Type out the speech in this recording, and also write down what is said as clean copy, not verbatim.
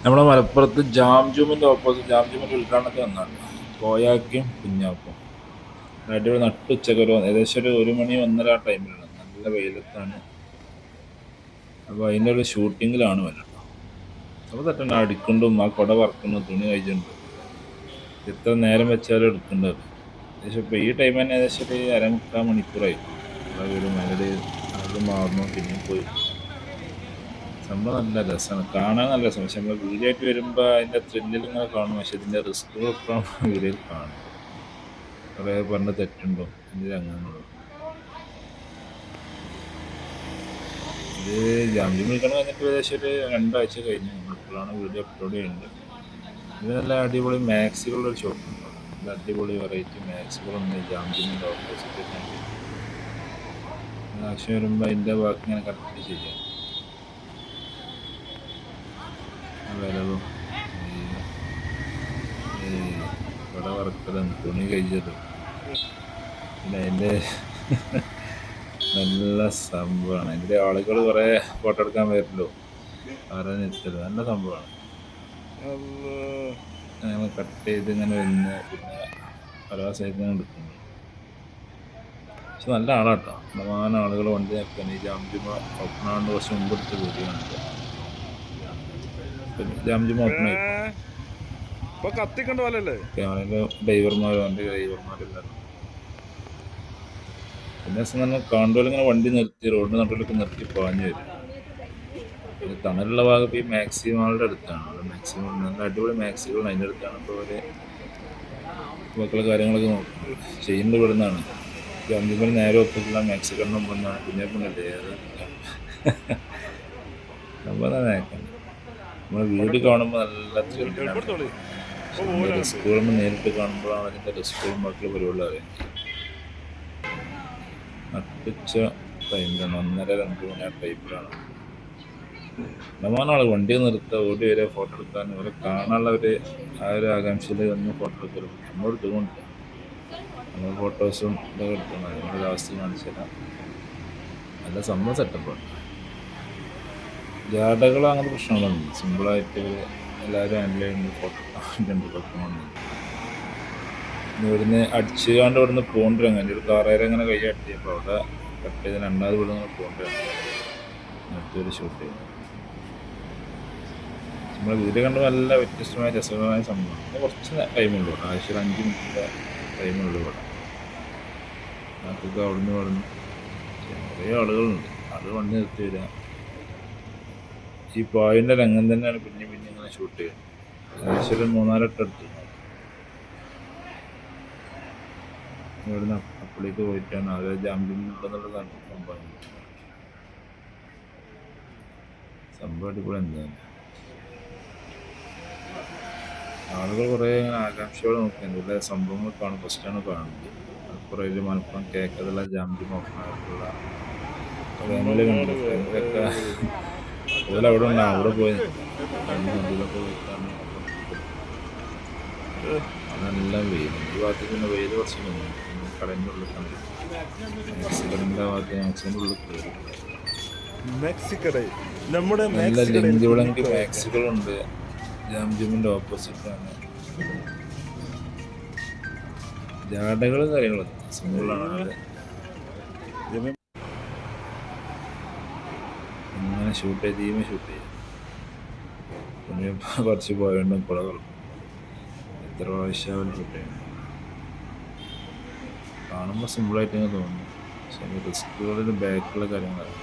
നമ്മുടെ മലപ്പുറത്ത് ജാംജുമിൻ്റെ ഓപ്പോസിറ്റ് ജാംജുമിൻ്റെ ഉദ്ഘാടനത്തിന് വന്നാണ് കോയാക്കും കുഞ്ഞാക്കും അടിപൊളി നട്ടുച്ചക്കൊരു ഏകദേശം ഒരു മണി 1:30 ടൈമിലാണ്. നല്ല വെയിലത്താണ്. അപ്പോൾ അതിൻ്റെ ഒരു ഷൂട്ടിങ്ങിലാണ് വന്നത്. അപ്പോൾ തട്ടണ്ട അടിക്കുണ്ടും ആ കുട പറക്കുന്നു തുണി കഴിച്ചിട്ടുണ്ട്. എത്ര നേരം വെച്ചാലും എടുക്കേണ്ടത്. ഏകദേശം ഇപ്പോൾ ഈ ടൈം തന്നെ ഏകദേശം ഒരു 1/4 മണിക്കൂറായി. ഒരു മെലഡി അത് മാറുന്നു പിന്നെ പോയി. സംഭവം നല്ല രസമാണ്, കാണാൻ നല്ല രസം. പക്ഷെ നമ്മൾ വീഡിയോ ആയിട്ട് വരുമ്പോൾ അതിൻ്റെ ത്രില്ലിൽ ഇങ്ങനെ കാണും. പക്ഷെ ഇതിൻ്റെ റിസ്കുകളൊക്കെ വീഡിയോയിൽ കാണും. കുറേ പറഞ്ഞ തെറ്റുണ്ടോ ഇതിൽ അങ്ങനെ. ഇത് ജാമ്യം വിൽക്കണം കഴിഞ്ഞിട്ട് ഏകദേശം ഒരു 2 ആഴ്ച കഴിഞ്ഞ് ഇപ്പോഴാണ് വീഡിയോ അപ്ലോഡ് ചെയ്യുന്നത്. ഇത് നല്ല അടിപൊളി മാക്സികളുള്ളൊരു ഷോപ്പുണ്ട്. നല്ല അടിപൊളി വെറൈറ്റി മാക്സികളുണ്ട് ജാമ്യത്തിൻ്റെ ഓപ്പോസിറ്റ്. ആവശ്യം വരുമ്പോൾ അതിൻ്റെ ബാക്കി ഇങ്ങനെ കറക്റ്റ് ചെയ്യാം. വിലവും കട വറുക്കലും തുണി കഴിച്ചതും പിന്നെ അതിൻ്റെ നല്ല സംഭവമാണ്. അതിൻ്റെ ആളുകൾ കുറേ ഫോട്ടോ എടുക്കാൻ വരുമല്ലോ, ആരാ നിൽക്കല്. നല്ല സംഭവമാണ്. അങ്ങനെ കട്ട് ചെയ്ത് ഇങ്ങനെ വന്ന് പിന്നെ പല സൈഡിൽ നിന്ന് എടുക്കുന്നു. പക്ഷെ നല്ല ആളാട്ടോ, പ്രധാന ആളുകൾ വണ്ടി നിൽക്കാൻ. ഈ ജാംജുമ ഓപ്പണാണ്ട് കുറച്ച് മുമ്പ് എടുത്ത് വീഡിയോ കാണിക്കുക. ജാംജുമ ഓപ്പണായി ക്യാമറയിലെ ഡ്രൈവർമാരും വണ്ടി ഡ്രൈവർമാരെല്ലാവരും. പിന്നെ തന്നെ കാണുമ്പോൾ ഇങ്ങനെ വണ്ടി നിർത്തി റോഡിന് നടുവിലൊക്കെ നിർത്തി പാഞ്ഞു വരും. പിന്നെ തണലുള്ള ഭാഗത്ത് ഈ മാക്സിമാളുടെ അടുത്താണ്. അവിടെ മാക്സിമം നല്ല അടിപൊളി മാക്സികൾ അതിൻ്റെ അടുത്താണ്. ഇപ്പോൾ ഒരു മക്കളെ കാര്യങ്ങളൊക്കെ നോക്കുന്നത് ചെയ്യുന്നത് ഇവിടുന്നാണ്. ജാമ്യത്തിന് നേരെ ഒത്തുള്ള മാക്സിക്കണം കൊണ്ടാണ് പിന്നെ പിന്നല്ലേ അത് സംഭവം തന്നെ. നമ്മൾ വീട് കാണുമ്പോൾ നല്ല റിസ്കുകളും നേരിട്ട് കാണുമ്പോഴാണ് അതിൻ്റെ റിസ്കുകളും ബാക്കിയുള്ള പരിപാടികൾ അറിയുന്നത്. നട്ടുച്ച ടൈമിലാണ്, 1:30-2 മണി ആ ടൈമിലാണ്. നല്ലമാനാൾ വണ്ടി നിർത്തുക, ഓടി വരിക, ഫോട്ടോ എടുക്കാൻ. ഇവരെ കാണാനുള്ള ആ ഒരു ആകാംക്ഷയിൽ ഒന്ന് ഫോട്ടോ എടുക്കലും നമ്മളെടുത്തുകൊണ്ട് നമ്മൾ ഫോട്ടോസും ഇതൊക്കെ എടുക്കണം. അതിനൊരു അവസ്ഥ കാണിച്ചു തരാം. നല്ല സംഭവം സെറ്റപ്പാണ്. ജാടകളോ അങ്ങനത്തെ പ്രശ്നങ്ങളൊന്നും സിമ്പിളായിട്ട് എല്ലാവരും ഹാൻഡിൽ ചെയ്യുന്നത് ഫോട്ടോ എടുക്കാൻ കുഴപ്പമൊന്നും. ഇവിടുന്ന് അടിച്ചുകൊണ്ട് ഇവിടുന്ന് പോകേണ്ടി അങ്ങനെ ഒരു കാറേരെ അങ്ങനെ കൈ അട്ടിയപ്പോൾ അവിടെ കട്ട് ചെയ്ത് 2ാമത് ഇവിടുന്ന് പോകേണ്ടി അടുത്തൊരു ഷൂട്ട് ചെയ്യും. നമ്മൾ വീഡിയോ കണ്ട് നല്ല വ്യത്യസ്തമായ രസകരമായ സംഭവം. കുറച്ച് ടൈമുള്ളൂ, ആവശ്യം 5 മിനിറ്റിൻ്റെ ടൈമുള്ളൂ ഇവിടെ. അതൊക്കെ അവിടുന്ന് കുറേ ആളുകളുണ്ട്. അത് വണ്ടി നിർത്തി വരിക. ഈ പായിൻ്റെ രംഗം തന്നെയാണ് പിന്നെ ഇങ്ങനെ ഷൂട്ട് ചെയ്യുന്നത്. ഏകദേശം 3-4 എടുത്തു. ഇവിടുന്ന് അപ്പുറത്തേക്ക് പോയിട്ടാണ് അത് ജാമ്യത്തിനുള്ളതെന്നുള്ള സംഭവം അടിപൊളി. എന്താണ് ആളുകൾ കുറേ ഇങ്ങനെ ആകാംക്ഷയോടെ നോക്കുന്നത് ഇവിടെ സംഭവങ്ങൾ കാണും. ഫസ്റ്റാണ് കാണുന്നത്. മലപ്പുറയിൽ മലപ്പുറം കേക്കതുള്ള ജാമ്യം ഓപ്പണായിട്ടുള്ള ഫാമിലികളുണ്ട്. ഫാമിലിയൊക്കെ അതുപോലെ അവിടെ ഉണ്ട്. അവിടെ പോയി നദിയിലൊക്കെ പോയിട്ടാണ് നല്ല വെയിൽ. ഈ ഭാഗത്ത് പിന്നെ വെയിൽ കുറച്ച് കടലിൻ്റെ ഉള്ളിൽ കണ്ടു. മെക്സിക്കൻ്റെ ഭാഗത്ത് മാക്സിൻ്റെ ഉള്ളിൽ കയറി നല്ല ലിങ്ക് വിളങ്കി മാക്സികളുണ്ട്. ജാംജുമിൻ്റെ ഓപ്പോസിറ്റാണ്. ജാടകളും കാര്യങ്ങളൊക്കെ സിമ്പിളാണ്. ഇങ്ങനെ ഷൂട്ട് ചെയ്ത് ടീമ് ഷൂട്ട് ചെയ്യും. പിന്നെ കുറച്ച് പോയതുകൊണ്ടും കുളകൾ എത്ര പ്രാവശ്യം ഷൂട്ട് ചെയ്യണം. കാണുമ്പോൾ സിമ്പിളായിട്ട് ഇങ്ങനെ തോന്നുന്നു. പക്ഷേ റിസ്കുകളിൽ ബാക്കിലുള്ള കാര്യങ്ങളാണ്.